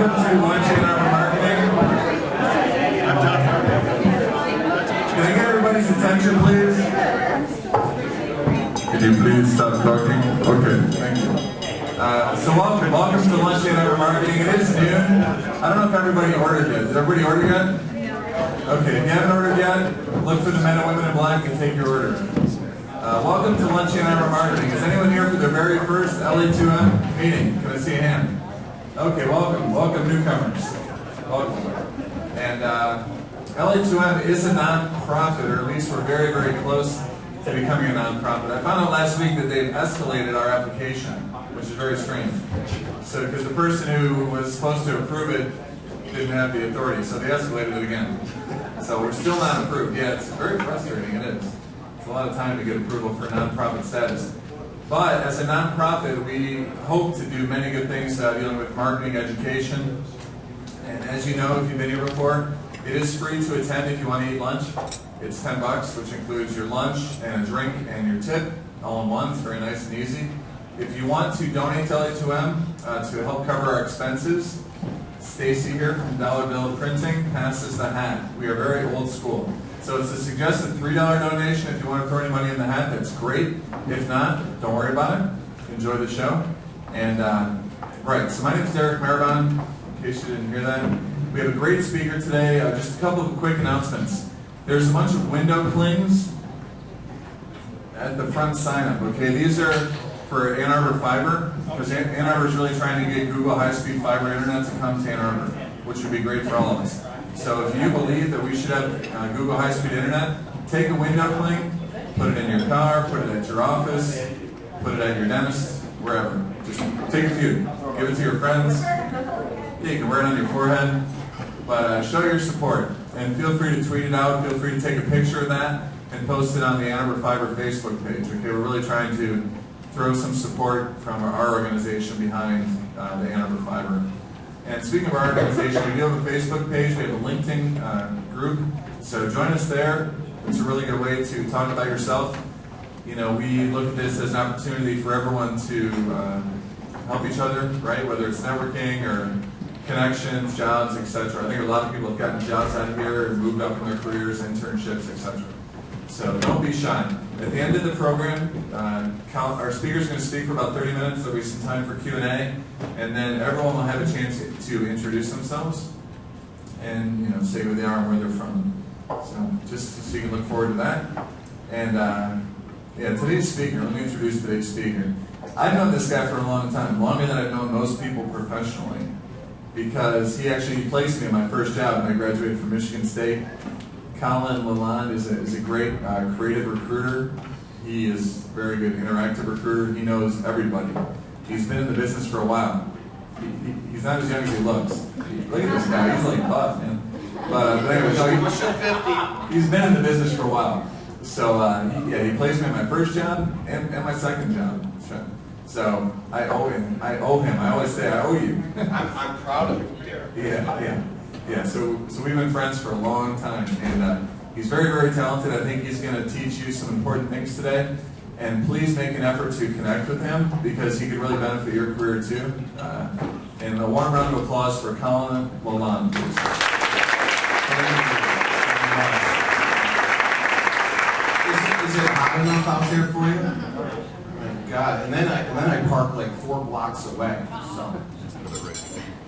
welcome to Lunch and Arbor Marketing. Can I get everybody's attention, please? Can you please stop talking? Okay, thank you. So welcome to Lunch and Arbor Marketing. It is noon. I don't know if everybody ordered yet. Did everybody order yet? Okay, if you haven't ordered yet, look for the men and women in black and take your order. Welcome to Lunch and Arbor Marketing. Is anyone here for their very first LA2M meeting? Can I see a hand? Okay, welcome newcomers. Welcome. And LA2M is a non-profit, or at least we're very, very close to becoming a non-profit. I found out last week that they've escalated our application, which is very strange. So, because the person who was supposed to approve it didn't have the authority, so they escalated it again. So we're still not approved. Yeah, it's very frustrating, it is. It's a lot of time to get approval for nonprofit status. But as a nonprofit, we hope to do many good things dealing with marketing, education. And as you know, if you've been here before, it is free to attend if you want to eat lunch. It's $10, which includes your lunch and a drink and your tip, all in one. It's very nice and easy. If you want to donate to LA2M to help cover our expenses, Stacy here from Dollar Bill Printing passes the hat. We are very old school. So it's a suggested $3 donation. If you want to throw any money in the hat, that's great. If not, don't worry about it. Enjoy the show. And right, so my name is Derek Marabon, in case you didn't hear that. We have a great speaker today. Just a couple of quick announcements. There's a bunch of window clings at the front sign-up. Okay, these are for Ann Arbor Fiber, because Ann Arbor is really trying to get Google high-speed fiber internet to come to Ann Arbor, which would be great for all of us. So if you believe that we should have Google high-speed internet, take a window cling, put it in your car, put it at your office, put it at your dentist, wherever. Just take a few. Give it to your friends. Yeah, you can wear it on your forehead. But show your support. And feel free to tweet it out. Feel free to take a picture of that and post it on the Ann Arbor Fiber Facebook page. Okay, we're really trying to throw some support from our organization behind the Ann Arbor Fiber. And speaking of our organization, we do have a Facebook page, we have a LinkedIn group, so join us there. It's a really good way to talk about yourself. You know, we look at this as an opportunity for everyone to help each other, right? Whether it's networking or connections, jobs, etc. I think a lot of people have gotten jobs out of here and moved up in their careers, internships, etc. So don't be shy. At the end of the program, our speaker is going to speak for about 30 minutes. There'll be some time for Q&A, and then everyone will have a chance to introduce themselves and say who they are and where they're from. So just so you can look forward to that. And yeah, today's speaker. Let me introduce today's speaker. I've known this guy for a long time, longer than I've known most people professionally, because he actually placed me in my first job when I graduated from Michigan State. Collin LaLonde is a great creative recruiter. He is a very good interactive recruiter. He knows everybody. He's been in the business for a while. He's not as young as he looks. Look at this guy. He's like buff, man. But anyway, so he's been in the business for a while. So he placed me in my first job and my second job. So I owe him. I always say I owe you. I'm proud of you, Derek. Yeah, so we've been friends for a long time, and he's very, very talented. I think he's going to teach you some important things today, and please make an effort to connect with him, because he could really benefit your career too. And a warm round of applause for Collin LaLonde, please. Is it hot enough out there for you? Oh my God! And then I park like 4 blocks away. So.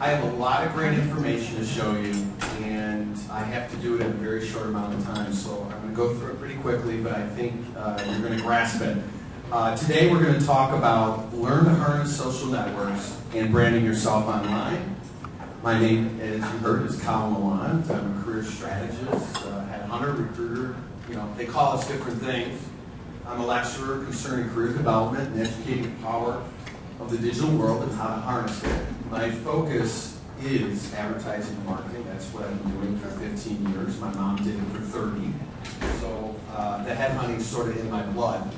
I have a lot of great information to show you, and I have to do it in a very short amount of time, so I'm going to go through it pretty quickly, but I think you're going to grasp it. Today we're going to talk about learn to harness social networks and branding yourself online. My name, as you heard, is Collin LaLonde. I'm a career strategist, headhunter, recruiter. They call us different things. I'm a lecturer concerning career development and educating the power of the digital world and how to harness it. My focus is advertising and marketing. That's what I've been doing for 15 years. My mom did it for 30. So the headhunting is sort of in my blood.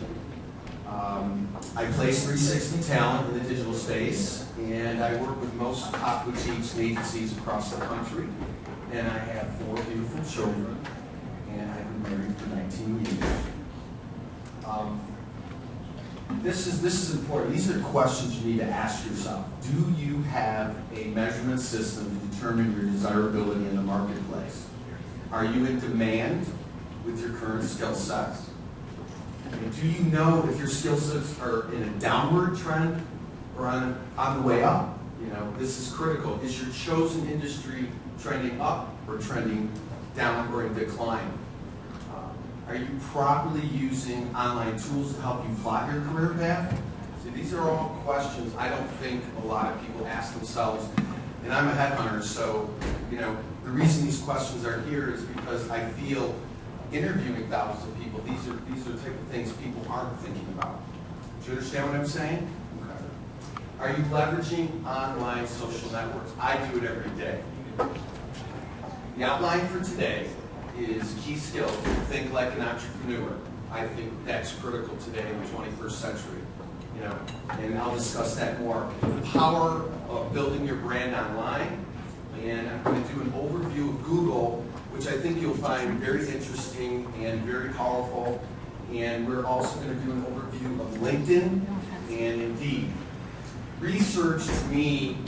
I place 360 talent in the digital space, and I work with most top boutiques and agencies across the country. And I have 4 beautiful children, and I've been married for 19 years. this is important. These are questions you need to ask yourself. Do you have a measurement system to determine your desirability in the marketplace? Are you in demand with your current skill sets? And do you know if your skill sets are in a downward trend or on the way up? You know, this is critical. Is your chosen industry trending up or trending down or in decline? Are you properly using online tools to help you plot your career path? See, these are all questions I don't think a lot of people ask themselves. And I'm a headhunter, so you know the reason these questions are here is because I feel interviewing thousands of people, these are the type of things people aren't thinking about. Do you understand what I'm saying? Okay. Are you leveraging online social networks? I do it every day. The outline for today is key skills. Think like an entrepreneur. I think that's critical today in the 21st century. You know, and I'll discuss that more. The power of building your brand online, and I'm going to do an overview of Google, which I think you'll find very interesting and very powerful. And we're also going to do an overview of LinkedIn and Indeed. Research to me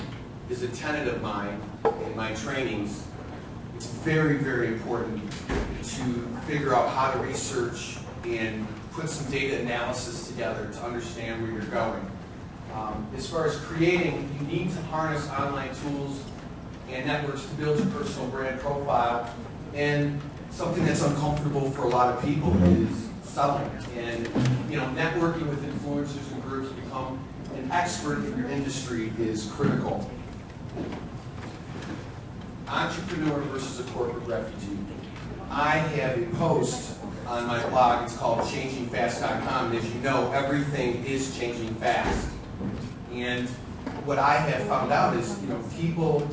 is a tenet of mine in my trainings. It's very, very important to figure out how to research and put some data analysis together to understand where you're going. As far as creating, you need to harness online tools and networks to build your personal brand profile. And something that's uncomfortable for a lot of people is selling. And you know, networking with influencers and groups to become an expert in your industry is critical. Entrepreneur versus a corporate refugee. I have a post on my blog. It's called changingfast.com. And as you know, everything is changing fast. And what I have found out is, you know, people,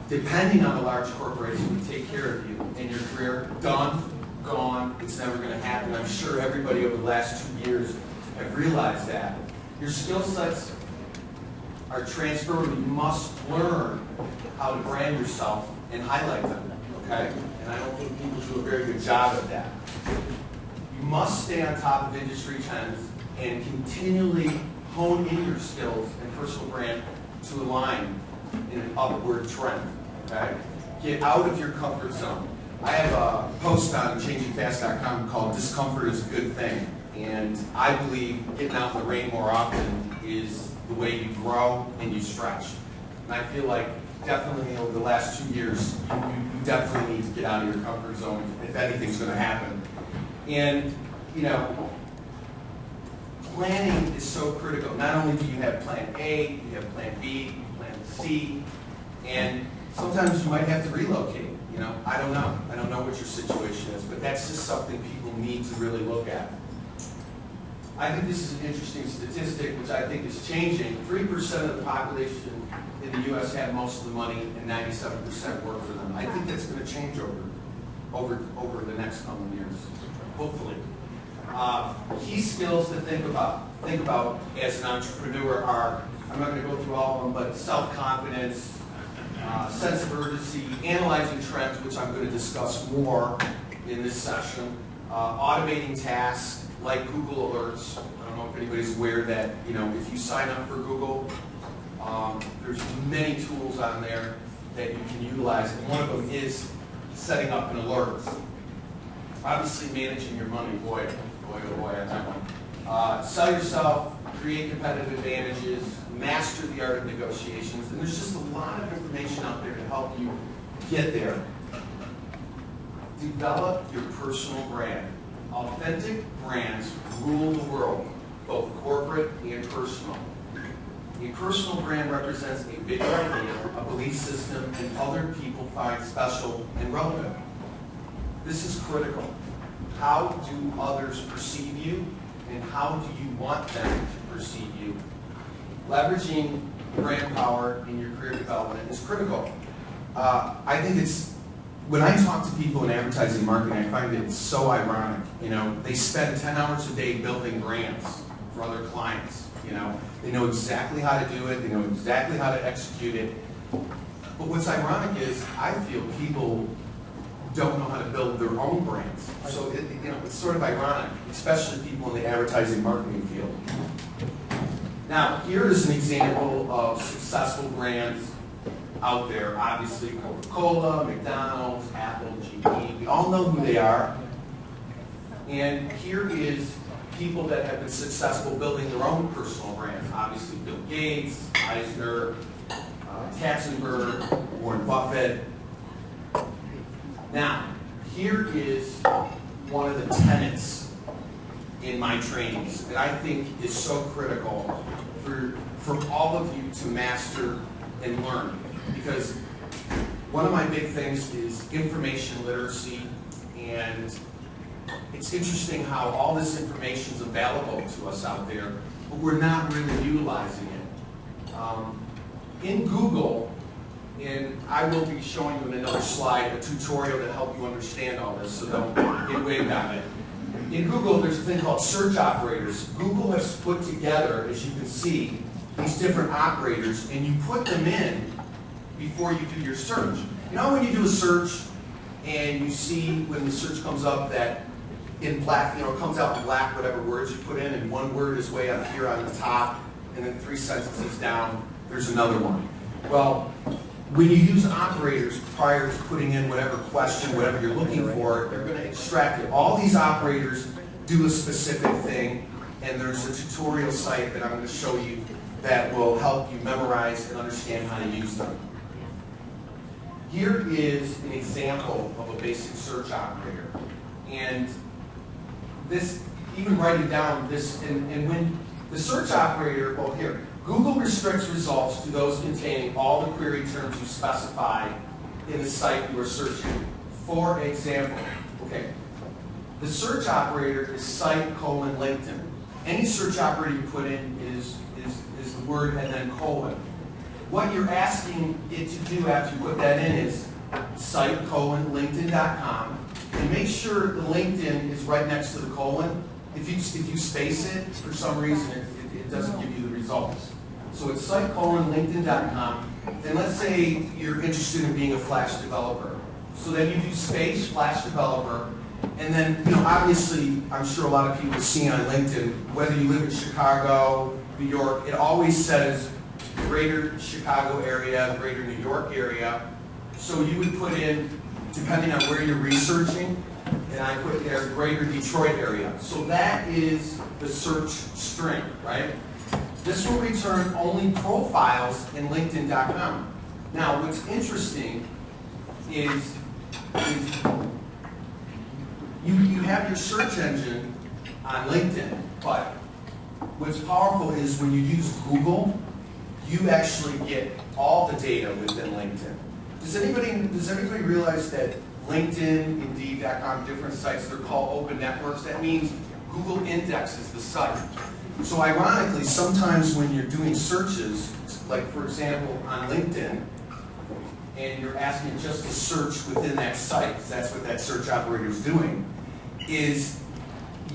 depending on a large corporation, will take care of you and your career. Done, gone, it's never going to happen. I'm sure everybody over the last 2 years have realized that. Your skill sets are transferable. You must learn how to brand yourself and highlight them, okay? And I don't think people do a very good job of that. You must stay on top of industry trends and continually hone in your skills and personal brand to align in an upward trend, okay? Get out of your comfort zone. I have a post on changingfast.com called Discomfort is a Good Thing. And I believe getting out in the rain more often is the way you grow and you stretch. And I feel like definitely over the last 2 years, you definitely need to get out of your comfort zone if anything's going to happen. And, you know, planning is so critical. Not only do you have plan A, you have plan B, plan C, and sometimes you might have to relocate. You know, I don't know. I don't know what your situation is, but that's just something people need to really look at. I think this is an interesting statistic, which I think is changing. 3% of the population in the U.S. have most of the money, and 97% work for them. I think that's going to change over the next couple of years, hopefully. Key skills to think about as an entrepreneur are, I'm not going to go through all of them, but self-confidence, sense of urgency, analyzing trends, which I'm going to discuss more in this session, automating tasks, like Google Alerts. I don't know if anybody's aware that, you know, if you sign up for Google, there's many tools on there that you can utilize, and one of them is setting up an alert. Obviously, managing your money, boy, oh boy, on that one. Sell yourself, create competitive advantages, master the art of negotiations, and there's just a lot of information out there to help you get there. Develop your personal brand. Authentic brands rule the world, both corporate and personal. A personal brand represents a bigger idea, a belief system, and other people find special and relevant. This is critical. How do others perceive you, and how do you want them to perceive you? Leveraging brand power in your career development is critical. I think it's, when I talk to people in advertising and marketing, I find it so ironic. You know, they spend 10 hours a day building brands for other clients. You know, they know exactly how to do it. They know exactly how to execute it. But what's ironic is I feel people don't know how to build their own brands. So it's sort of ironic, especially people in the advertising marketing field. Now, here is an example of successful brands out there. Obviously, Coca-Cola, McDonald's, Apple, GE. We all know who they are. And here is people that have been successful building their own personal brands. Obviously, Bill Gates, Eisner, Katzenberg, Warren Buffett. Now, here is one of the tenets in my trainings that I think is so critical for all of you to master and learn. Because one of my big things is information literacy, and it's interesting how all this information is available to us out there, but we're not really utilizing it. In Google, and I will be showing you in another slide a tutorial to help you understand all this, so don't get wigged on it. In Google, there's a thing called search operators. Google has put together, as you can see, these different operators, and you put them in before you do your search. You know when you do a search, and you see when the search comes up that in black, it comes out in black, whatever words you put in, and one word is way up here on the top, and then 3 sentences down, there's another one. Well, when you use operators prior to putting in whatever question, whatever you're looking for, they're going to extract it. All these operators do a specific thing, and there's a tutorial site that I'm going to show you that will help you memorize and understand how to use them. Here is an example of a basic search operator. And this, even writing down this, and when the search operator, well here, Google restricts results to those containing all the query terms you specify in the site you are searching. For example, okay, the search operator is site:LinkedIn. Any search operator you put in is the word and then colon. What you're asking it to do after you put that in is site:linkedin.com, and make sure the LinkedIn is right next to the colon. If you space it, for some reason, it doesn't give you the results. So it's site:linkedin.com, and let's say you're interested in being a Flash developer. So then you do space Flash developer, and then, obviously, I'm sure a lot of people see on LinkedIn, whether you live in Chicago, New York, it always says greater Chicago area, greater New York area. So you would put in, depending on where you're researching, and I put there greater Detroit area. So that is the search string, right? This will return only profiles in LinkedIn.com. Now, what's interesting is you have your search engine on LinkedIn, but what's powerful is when you use Google, you actually get all the data within LinkedIn. Does everybody realize that LinkedIn, Indeed.com, different sites, they're called open networks? That means Google indexes the site. So ironically, sometimes when you're doing searches, like for example on LinkedIn, and you're asking just to search within that site, because that's what that search operator is doing, is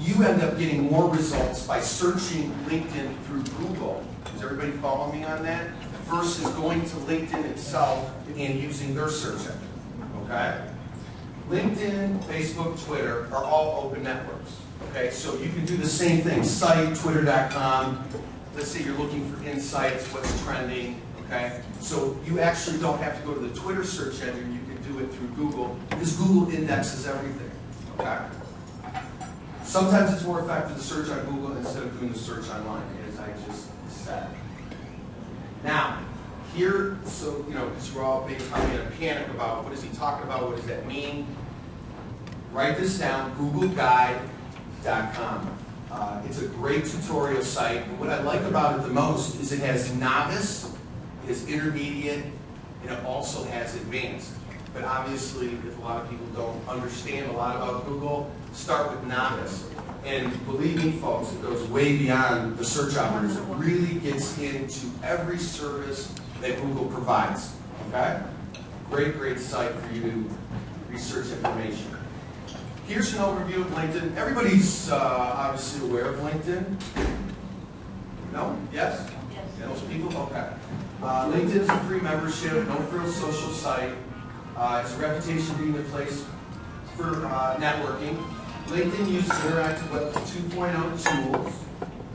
you end up getting more results by searching LinkedIn through Google. Does everybody follow me on that? Versus going to LinkedIn itself and using their search engine, okay? LinkedIn, Facebook, Twitter are all open networks, okay? So you can do the same thing, site, twitter.com. Let's say you're looking for insights, what's trending, okay? So you actually don't have to go to the Twitter search engine, you can do it through Google, because Google indexes everything, okay? Sometimes it's more effective to search on Google instead of doing the search online, as I just said. Now, here, so, because we're all probably in a panic about what is he talking about, what does that mean? Write this down, googleguide.com. It's a great tutorial site, and what I like about it the most is it has novice, it has intermediate, and it also has advanced. But obviously, if a lot of people don't understand a lot about Google, start with novice. And believe me, folks, it goes way beyond the search operators. It really gets into every service that Google provides, okay? Great, great site for you to research information. Here's an overview of LinkedIn. Everybody's obviously aware of LinkedIn. No? Yes? Yes. Most people? Okay. LinkedIn is a free membership, no-frills social site. It's a reputation being the place for networking. LinkedIn uses interactive web 2.0 tools,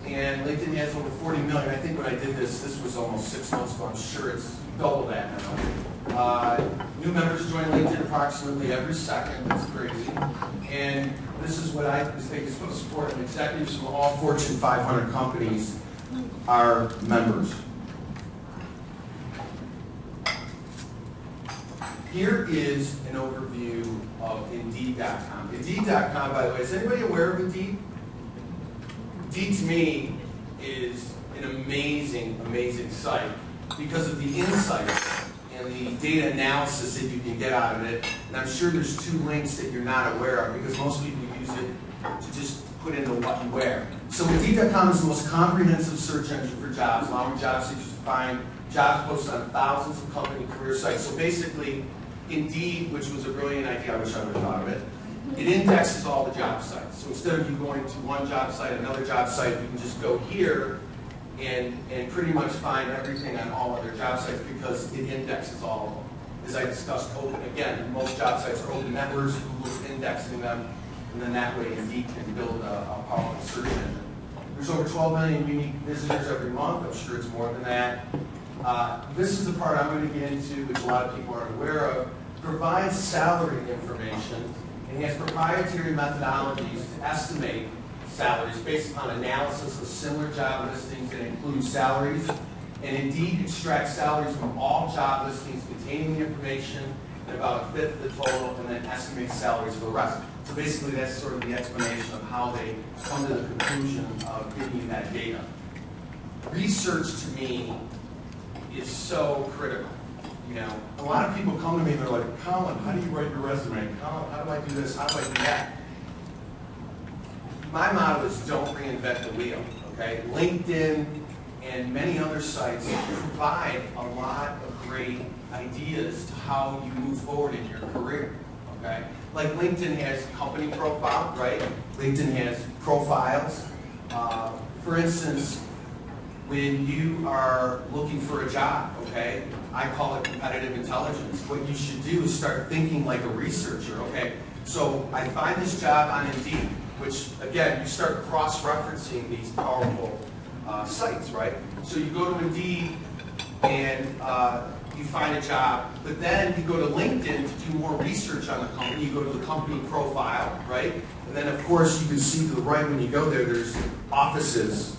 and LinkedIn has over 40 million. I think when I did this was almost 6 months ago. I'm sure it's double that now. New members join LinkedIn approximately every second. That's crazy. And this is what I think is supposed to support. And executives from all Fortune 500 companies are members. Here is an overview of Indeed.com. Indeed.com, by the way, is anybody aware of Indeed? Indeed, to me, is an amazing, amazing site because of the insights and the data analysis that you can get out of it. And I'm sure there's 2 links that you're not aware of because most people use it to just put in the what and where. So Indeed.com is the most comprehensive search engine for jobs, allowing job seekers to find jobs posted on thousands of company career sites. So basically, Indeed, which was a brilliant idea, I wish I would have thought of it, it indexes all the job sites. So instead of you going to one job site, another job site, you can just go here and pretty much find everything on all other job sites because it indexes all of them. As I discussed, again, most job sites are open networks, Google's indexing them, and then that way Indeed can build a powerful search engine. There's over 12 million unique visitors every month. I'm sure it's more than that. This is the part I'm going to get into, which a lot of people aren't aware of. Provides salary information and has proprietary methodologies to estimate salaries based upon analysis of similar job listings that include salaries. And Indeed extracts salaries from all job listings containing the information at about 1/5 of the total and then estimates salaries for the rest. So basically that's sort of the explanation of how they come to the conclusion of giving you that data. Research to me is so critical. You know, a lot of people come to me and they're like, Collin, how do you write your resume? Collin, how do I do this? How do I do that? My motto is don't reinvent the wheel, okay? LinkedIn and many other sites provide a lot of great ideas to how you move forward in your career, okay? Like LinkedIn has company profile, right? LinkedIn has profiles. For instance, when you are looking for a job, okay, I call it competitive intelligence. What you should do is start thinking like a researcher, okay? So I find this job on Indeed, which again, you start cross-referencing these powerful sites, right? So you go to Indeed and you find a job, but then you go to LinkedIn to do more research on the company. You go to the company profile, right? And then of course you can see to the right when you go there, there's offices.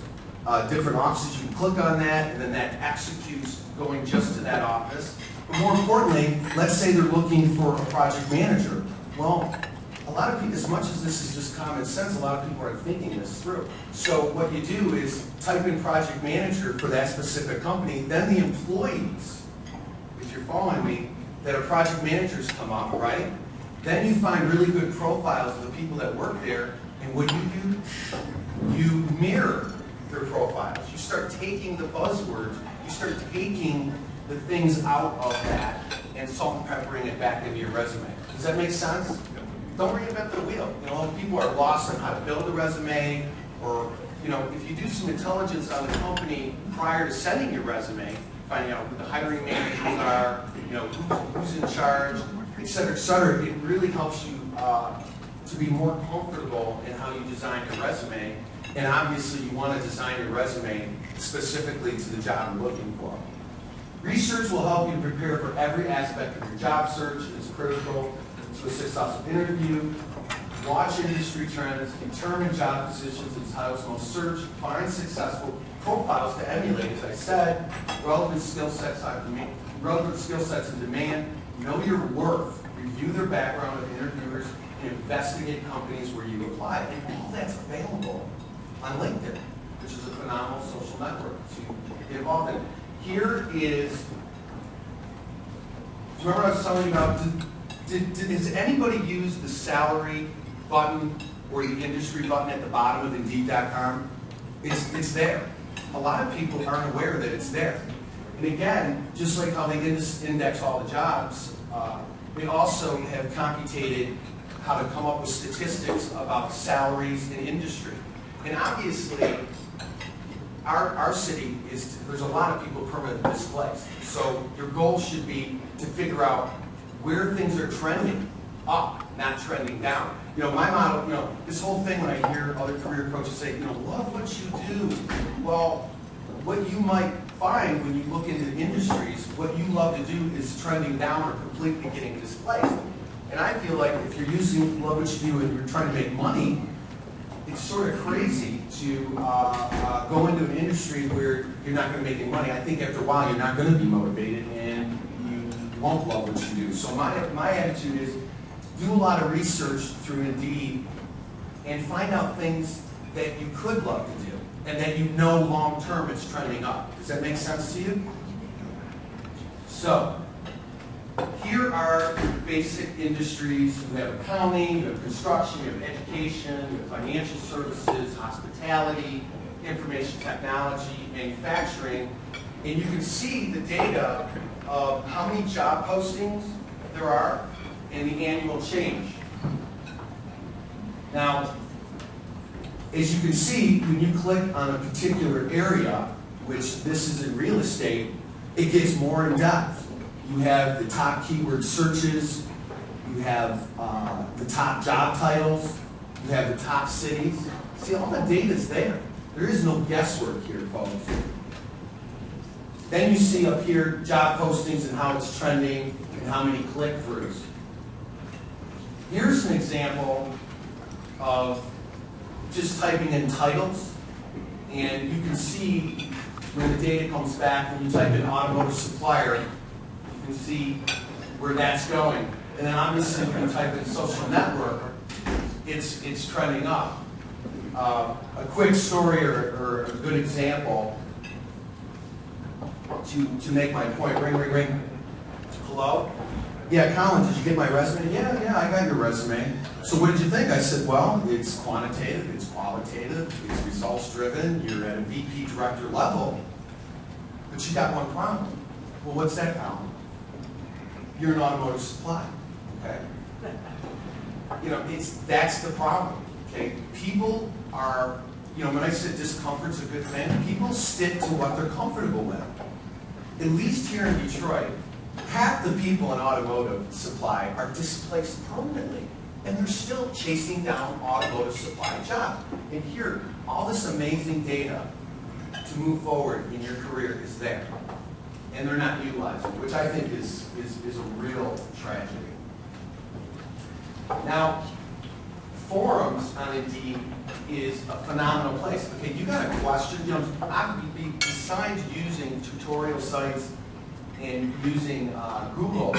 Different offices, you click on that, and then that executes going just to that office. But more importantly, let's say they're looking for a project manager. Well, a lot of people, as much as this is just common sense, a lot of people aren't thinking this through. So what you do is type in project manager for that specific company, then the employees, if you're following me, that are project managers come up, right? Then you find really good profiles of the people that work there, and what you do, you mirror their profiles. You start taking the buzzwords, you start taking the things out of that and salt and peppering it back into your resume. Does that make sense? Don't reinvent the wheel. You know, people are lost on how to build a resume, or, you know, if you do some intelligence on the company prior to sending your resume, finding out who the hiring managers are, you know, who's in charge, et cetera, it really helps you to be more comfortable in how you design your resume. And obviously you want to design your resume specifically to the job you're looking for. Research will help you prepare for every aspect of your job search. It's critical to a successful interview. Watch industry trends, determine job positions and titles most search, find successful profiles to emulate, as I said, relevant skill sets in demand, know your worth, review their background of interviewers, and investigate companies where you apply. And all that's available on LinkedIn, which is a phenomenal social network to get involved in. Here is, remember I was telling you about, has anybody used the salary button or the industry button at the bottom of Indeed.com? It's there. A lot of people aren't aware that it's there. And again, just like how they index all the jobs, they also have computated how to come up with statistics about salaries in industry. And obviously, our city there's a lot of people permanently displaced. So your goal should be to figure out where things are trending up, not trending down. You know, my model, you know, this whole thing when I hear other career coaches say, you know, love what you do. Well, what you might find when you look into industries, what you love to do is trending down or completely getting displaced. And I feel like if you're using love what you do and you're trying to make money, it's sort of crazy to go into an industry where you're not going to make any money. I think after a while you're not going to be motivated and you won't love what you do. So my attitude is do a lot of research through Indeed and find out things that you could love to do and that you know long term it's trending up. Does that make sense to you? So here are basic industries. You have accounting, you have construction, you have education, you have financial services, hospitality, information technology, manufacturing. And you can see the data of how many job postings there are and the annual change. Now, as you can see, when you click on a particular area, which this is in real estate, it gets more in depth. You have the top keyword searches, you have the top job titles, you have the top cities. See, all the data's there. There is no guesswork here, folks. Then you see up here job postings and how it's trending and how many click-throughs. Here's an example of just typing in titles, and you can see when the data comes back, when you type in automotive supplier, you can see where that's going. And then obviously when you type in social network, it's trending up. A quick story or a good example to make my point. Ring, ring, ring. Hello? Yeah, Collin, did you get my resume? Yeah, I got your resume. So what did you think? I said, well, it's quantitative, it's qualitative, it's results driven, you're at a VP director level, but you got one problem. Well, what's that problem? You're an automotive supply, okay? You know, that's the problem, okay? People are, you know, when I said discomfort's a good thing, people stick to what they're comfortable with. At least here in Detroit, half the people in automotive supply are displaced permanently, and they're still chasing down automotive supply jobs. And here, all this amazing data to move forward in your career is there, and they're not utilizing it, which I think is a real tragedy. Now, forums on Indeed is a phenomenal place. Okay, you got a question, you know, besides using tutorial sites and using Google,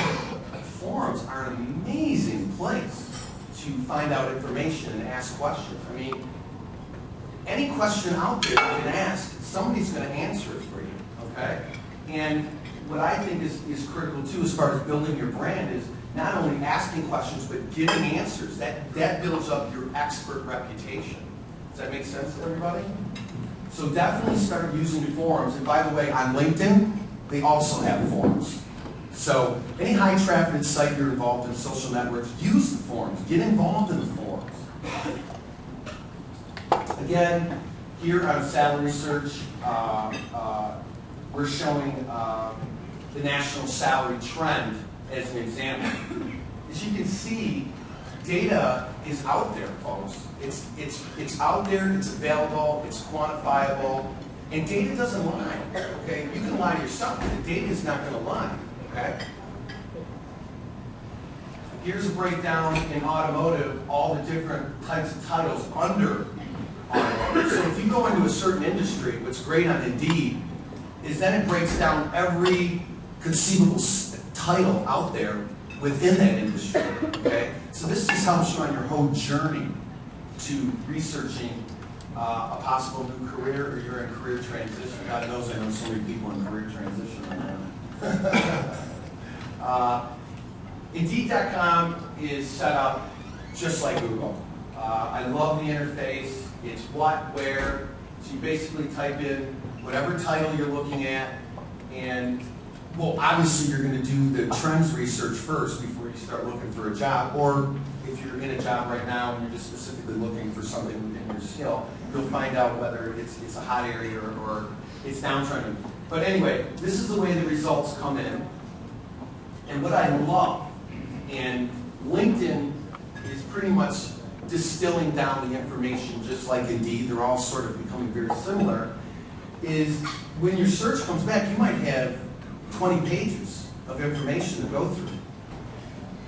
forums are an amazing place to find out information and ask questions. I mean, any question out there you can ask, somebody's going to answer it for you, okay? And what I think is critical too as far as building your brand is not only asking questions, but giving answers. That builds up your expert reputation. Does that make sense to everybody? So definitely start using forums. And by the way, on LinkedIn, they also have forums. So any high traffic site you're involved in, social networks, use the forums. Get involved in the forums. Again, here on Salary Search, we're showing the national salary trend as an example. As you can see, data is out there, folks. It's out there, it's available, it's quantifiable, and data doesn't lie, okay? You can lie to yourself, but the data is not going to lie, okay? Here's a breakdown in automotive, all the different types of titles under automotive. So if you go into a certain industry, what's great on Indeed is then it breaks down every conceivable title out there within that industry, okay? So this just helps you on your whole journey to researching a possible new career, or you're in career transition. God knows I know so many people in career transition right now. Indeed.com is set up just like Google. I love the interface. It's what, where. So you basically type in whatever title you're looking at, and well, obviously you're going to do the trends research first before you start looking for a job, or if you're in a job right now and you're just specifically looking for something within your skill, you'll find out whether it's a hot area or it's downtrending. But anyway, this is the way the results come in. And what I love, and LinkedIn is pretty much distilling down the information just like Indeed. They're all sort of becoming very similar. Is when your search comes back, you might have 20 pages of information to go through.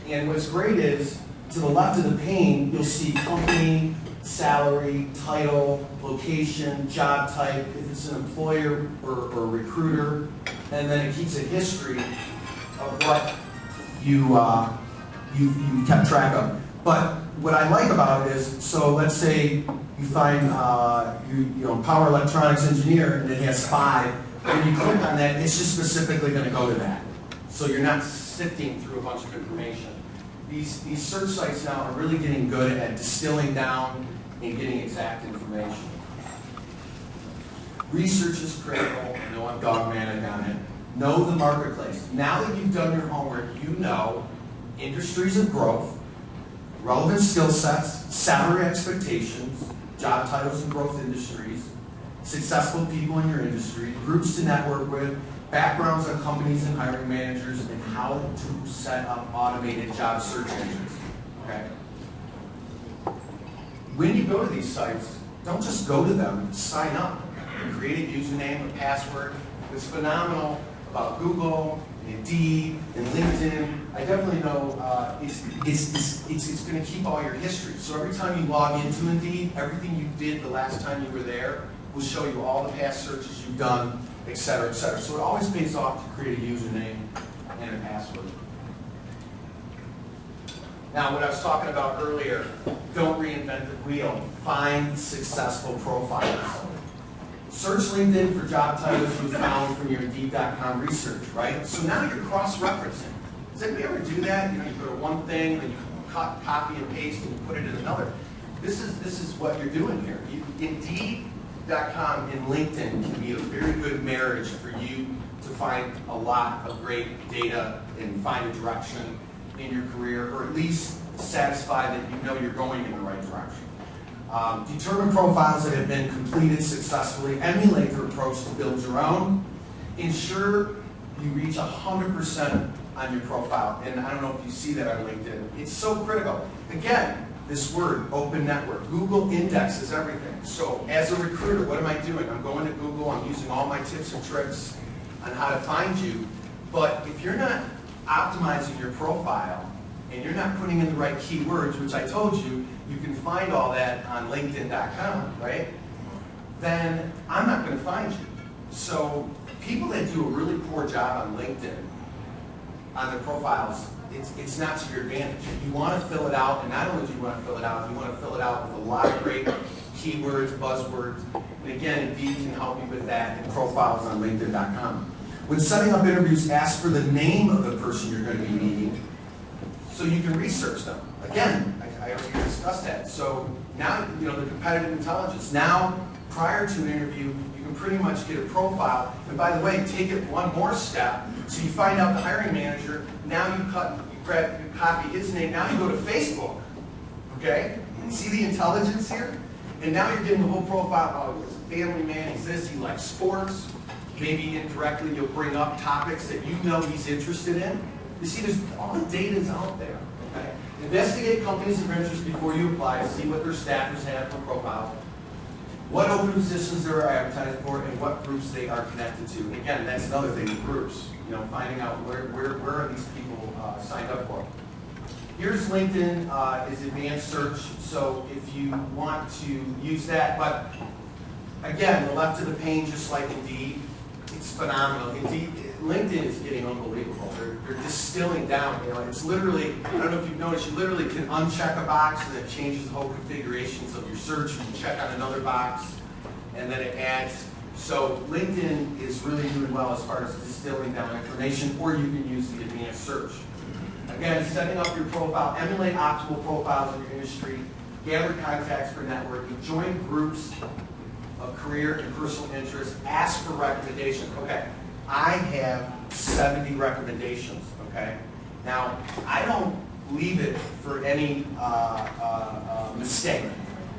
And what's great is, to the left of the pane, you'll see company, salary, title, location, job type, if it's an employer or recruiter, and then it keeps a history of what you kept track of. But what I like about it is, so let's say you find power electronics engineer and it has 5, when you click on that, it's just specifically going to go to that. So you're not sifting through a bunch of information. These search sites now are really getting good at distilling down and getting exact information. Research is critical. I know I'm dogmatic on it. Know the marketplace. Now that you've done your homework, you know industries of growth, relevant skill sets, salary expectations, job titles in growth industries, successful people in your industry, groups to network with, backgrounds on companies and hiring managers, and how to set up automated job search engines. Okay? When you go to these sites, don't just go to them, sign up. Create a username, a password. It's phenomenal about Google, Indeed, and LinkedIn. I definitely know it's going to keep all your history. So every time you log into Indeed, everything you did the last time you were there will show you all the past searches you've done, et cetera, et cetera. So it always pays off to create a username and a password. Now, what I was talking about earlier, don't reinvent the wheel. Find successful profiles. Search LinkedIn for job titles you found from your Indeed.com research, right? So now you're cross-referencing. Does anybody ever do that? You go to one thing, and you copy and paste, and you put it in another. This is what you're doing here. Indeed.com and LinkedIn can be a very good marriage for you to find a lot of great data and find a direction in your career, or at least satisfy that you know you're going in the right direction. Determine profiles that have been completed successfully. Emulate their approach to build your own. Ensure you reach 100% on your profile. And I don't know if you see that on LinkedIn. It's so critical. Again, this word, open network. Google indexes everything. So as a recruiter, what am I doing? I'm going to Google. I'm using all my tips and tricks on how to find you. But if you're not optimizing your profile and you're not putting in the right keywords, which I told you, you can find all that on LinkedIn.com, right? Then I'm not going to find you. So people that do a really poor job on LinkedIn, on their profiles, it's not to your advantage. You want to fill it out, and not only do you want to fill it out, you want to fill it out with a lot of great keywords, buzzwords. And again, Indeed can help you with that in profiles on LinkedIn.com. When setting up interviews, ask for the name of the person you're going to be meeting so you can research them. Again, I already discussed that. So now, the competitive intelligence. Now, prior to an interview, you can pretty much get a profile. And by the way, take it one more step. So you find out the hiring manager. Now you copy his name. Now you go to Facebook. Okay? See the intelligence here? And now you're getting the whole profile. Oh, he's a family man. He's this. He likes sports. Maybe indirectly you'll bring up topics that you know he's interested in. You see, all the data's out there. Okay? Investigate companies of interest before you apply. See what their staffers have for profiles. What open positions they are advertised for, and what groups they are connected to. And again, that's another thing with groups. Finding out where are these people signed up for. Here's LinkedIn is advanced search. So if you want to use that, but again, the left of the pane, just like Indeed, it's phenomenal. Indeed, LinkedIn is getting unbelievable. They're distilling down. It's literally, I don't know if you've noticed, you literally can uncheck a box and it changes the whole configurations of your search. You can check on another box and then it adds. So LinkedIn is really doing well as far as distilling down information, or you can use the advanced search. Again, setting up your profile, emulate optimal profiles in your industry, gather contacts for networking, join groups of career and personal interest, ask for recommendations. Okay, I have 70 recommendations, okay? Now, I don't leave it for any mistake.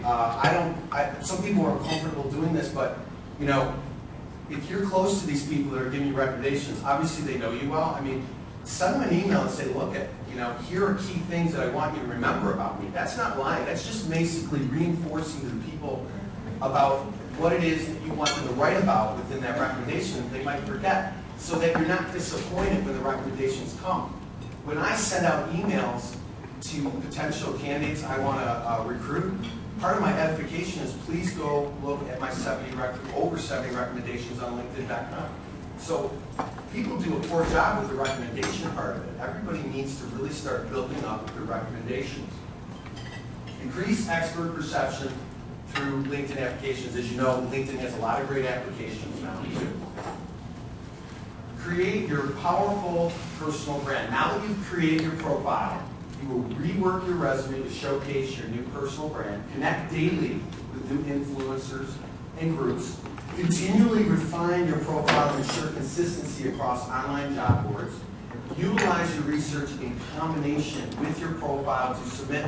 Some people are comfortable doing this, but if you're close to these people that are giving you recommendations, obviously they know you well. I mean, send them an email and say, look, here are key things that I want you to remember about me. That's not lying. That's just basically reinforcing to the people about what it is that you want them to write about within that recommendation that they might forget, so that you're not disappointed when the recommendations come. When I send out emails to potential candidates I want to recruit, part of my edification is please go look at my over 70 recommendations on LinkedIn.com. So people do a poor job with the recommendation part of it. Everybody needs to really start building up their recommendations. Increase expert perception through LinkedIn applications. As you know, LinkedIn has a lot of great applications now too. Create your powerful personal brand. Now that you've created your profile, you will rework your resume to showcase your new personal brand. Connect daily with new influencers and groups. Continually refine your profile to ensure consistency across online job boards. Utilize your research in combination with your profile to submit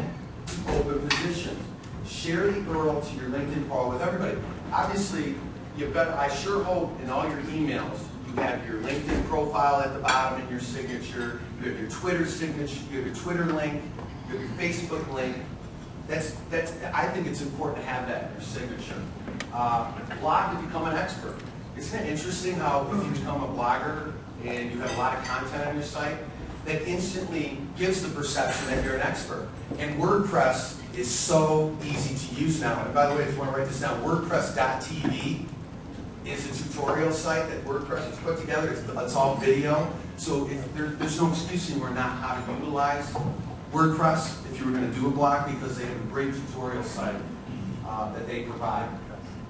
to open positions. Share the URL to your LinkedIn profile with everybody. Obviously, I sure hope in all your emails you have your LinkedIn profile at the bottom in your signature, you have your Twitter signature, you have your Twitter link, you have your Facebook link. I think it's important to have that in your signature. Blog to become an expert. Isn't it interesting how if you become a blogger and you have a lot of content on your site, that instantly gives the perception that you're an expert. And WordPress is so easy to use now. And by the way, if you want to write this down, WordPress.tv is a tutorial site that WordPress has put together. It's all video. So there's no excuse anymore not how to utilize WordPress if you were going to do a blog, because they have a great tutorial site that they provide.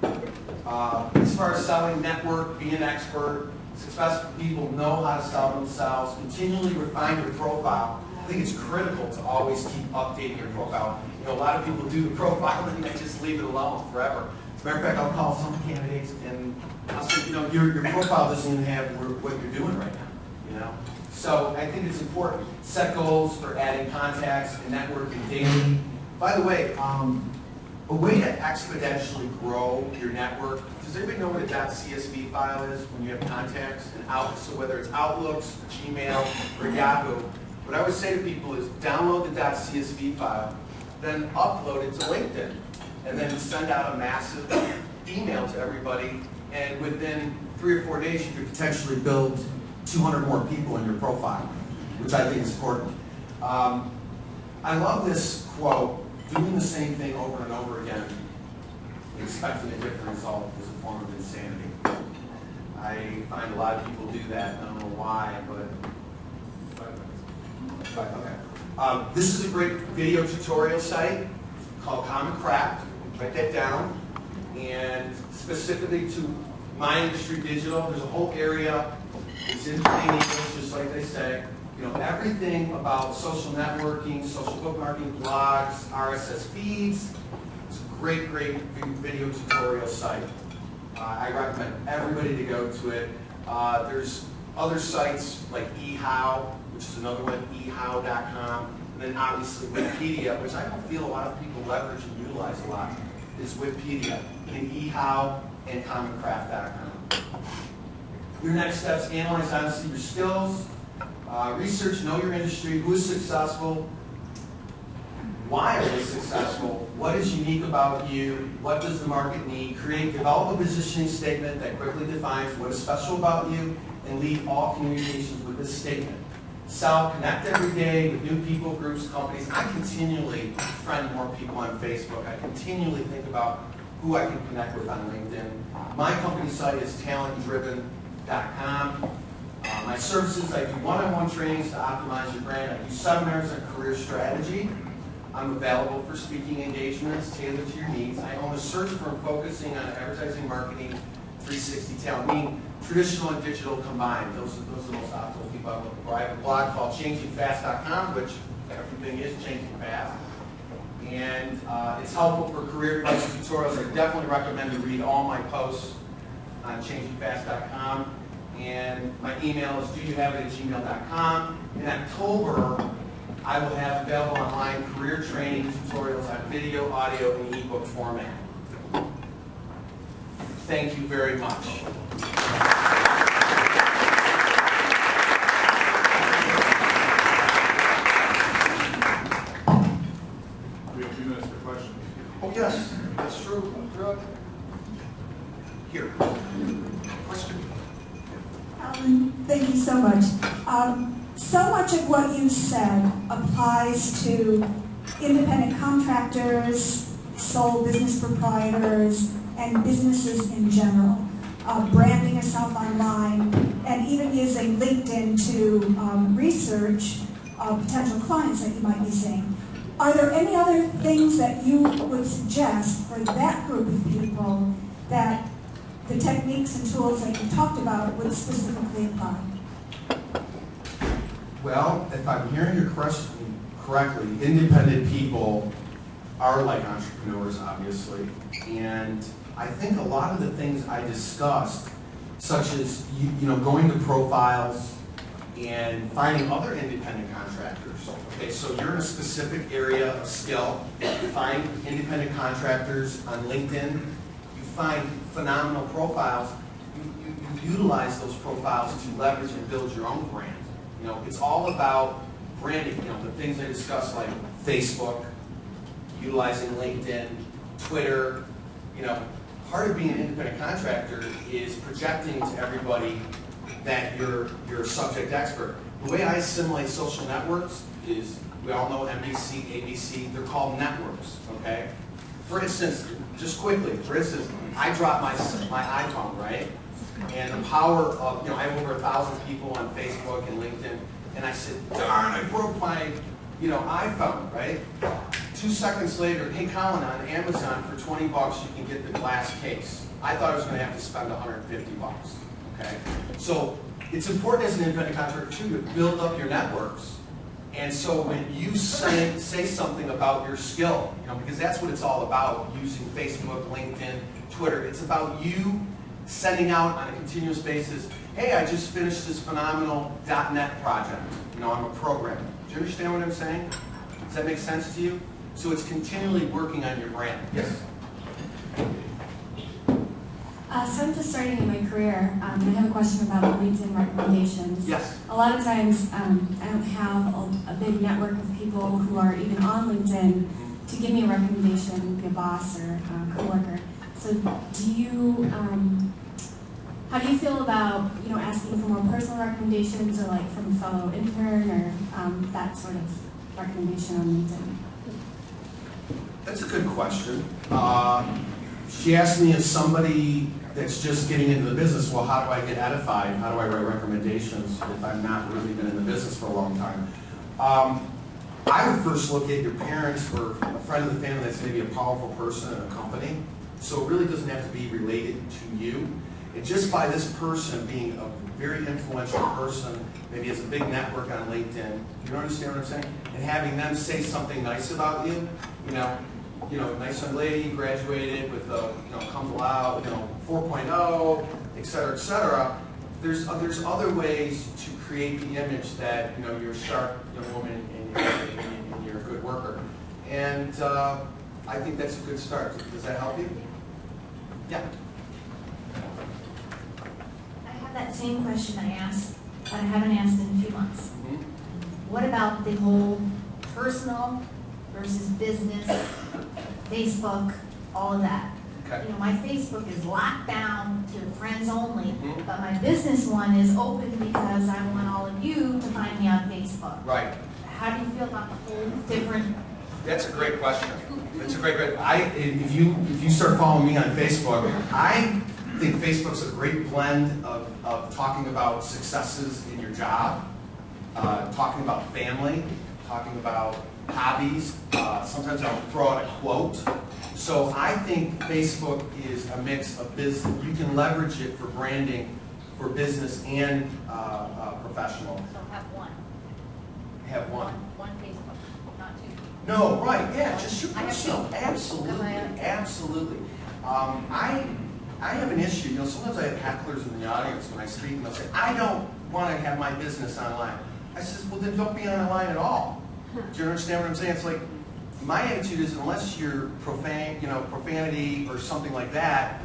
As far as selling, network, be an expert. Successful people know how to sell themselves. Continually refine your profile. I think it's critical to always keep updating your profile. A lot of people do the profile and they just leave it alone forever. As a matter of fact, I'll call some candidates and I'll say, your profile doesn't even have what you're doing right now. So I think it's important. Set goals for adding contacts and networking daily. By the way, a way to exponentially grow your network. Does anybody know what a .csv file is when you have contacts and so whether it's Outlooks, Gmail, or Yahoo? What I would say to people is download the .csv file, then upload it to LinkedIn, and then send out a massive email to everybody. And within 3 or 4 days, you could potentially build 200 more people in your profile, which I think is important. I love this quote. Doing the same thing over and over again, expecting a different result, is a form of insanity. I find a lot of people do that. I don't know why, but okay. This is a great video tutorial site called Common Craft. Write that down. And specifically to my industry, digital, there's a whole area. It's in plain English, just like they say. Everything about social networking, social bookmarking, blogs, RSS feeds. It's a great video tutorial site. I recommend everybody to go to it. There's other sites like eHow, which is another one, eHow.com. And then obviously Wikipedia, which I don't feel a lot of people leverage and utilize a lot, is Wikipedia, and eHow, and commoncraft.com. Your next steps: analyze honestly your skills. Research, know your industry, who is successful, why are they successful, what is unique about you, what does the market need, develop a positioning statement that quickly defines what is special about you, and lead all communications with this statement. Connect every day with new people, groups, companies. I continually friend more people on Facebook. I continually think about who I can connect with on LinkedIn. My company site is talentdriven.com. My services, I do one-on-one trainings to optimize your brand. I do seminars on career strategy. I'm available for speaking engagements tailored to your needs. I own a search firm focusing on advertising, marketing, 360 talent, meaning traditional and digital combined. Those are the most optimal people I'm looking for. I have a blog called changingfast.com, which everything is changing fast. And it's helpful for career advice tutorials. I definitely recommend you read all my posts on changingfast.com. And my email is doyouhaveit@gmail.com. In October, I will have available online career training tutorials on video, audio, and ebook format. Thank you very much. Thank you so much. So much of what you said applies to independent contractors, sole business proprietors, and businesses in general. Branding yourself online, and even using LinkedIn to research potential clients that you might be seeing. Are there any other things that you would suggest for that group of people that the techniques and tools that you talked about would specifically apply? Well, if I'm hearing your question correctly, independent people are like entrepreneurs, obviously. And I think a lot of the things I discussed, such as going to profiles and finding other independent contractors. Okay, so you're in a specific area of skill. You find independent contractors on LinkedIn. You find phenomenal profiles. You utilize those profiles to leverage and build your own brand. It's all about branding. The things I discussed, like Facebook, utilizing LinkedIn, Twitter. Part of being an independent contractor is projecting to everybody that you're a subject expert. The way I assimilate social networks is, we all know NBC, ABC, they're called networks, okay? For instance, just quickly, I dropped my iPhone, right? And the power of, I have over 1,000 people on Facebook and LinkedIn, and I said, darn, I broke my, iPhone, right? 2 seconds later, hey Collin, on Amazon for 20 bucks you can get the glass case. I thought I was going to have to spend 150 bucks, okay? So it's important as an independent contractor too to build up your networks. And so when you say something about your skill, because that's what it's all about, using Facebook, LinkedIn, Twitter, it's about you sending out on a continuous basis, hey, I just finished this phenomenal .NET project. I'm a programmer. Do you understand what I'm saying? Does that make sense to you? So it's continually working on your brand. Yes? So I'm just starting in my career. I have a question about LinkedIn recommendations. Yes. A lot of times I don't have a big network of people who are even on LinkedIn to give me a recommendation, be a boss or a coworker. So how do you feel about asking for more personal recommendations, or like from a fellow intern, or that sort of recommendation on LinkedIn? That's a good question. She asked me, as somebody that's just getting into the business, well, how do I get edified? How do I write recommendations if I've not really been in the business for a long time? I would first look at your parents or a friend of the family that's maybe a powerful person in a company. So it really doesn't have to be related to you. And just by this person being a very influential person, maybe has a big network on LinkedIn, you understand what I'm saying? And having them say something nice about you, nice young lady, graduated with a, comes out, 4.0, et cetera, et cetera. There's other ways to create the image that, you're a sharp young woman and you're a good worker. And I think that's a good start. Does that help you? Yeah. I have that same question I asked, but I haven't asked in a few months. What about the whole personal versus business, Facebook, all of that? Okay. My Facebook is locked down to friends only, but my business one is open because I want all of you to find me on Facebook. Right. How do you feel about the whole different? That's a great question. That's a great. If you start following me on Facebook, I think Facebook's a great blend of talking about successes in your job, talking about family, talking about hobbies. Sometimes I'll throw out a quote. So I think Facebook is a mix of business. You can leverage it for branding, for business and professional. So have one. Have one. One Facebook, not two. No, right, yeah, just your I have personal. two. Absolutely, absolutely. I have an issue, sometimes I have hecklers in the audience when I speak, and they'll say, I don't want to have my business online. I says, well then don't be online at all. Do you understand what I'm saying? It's like, my attitude is, unless you're profanity or something like that,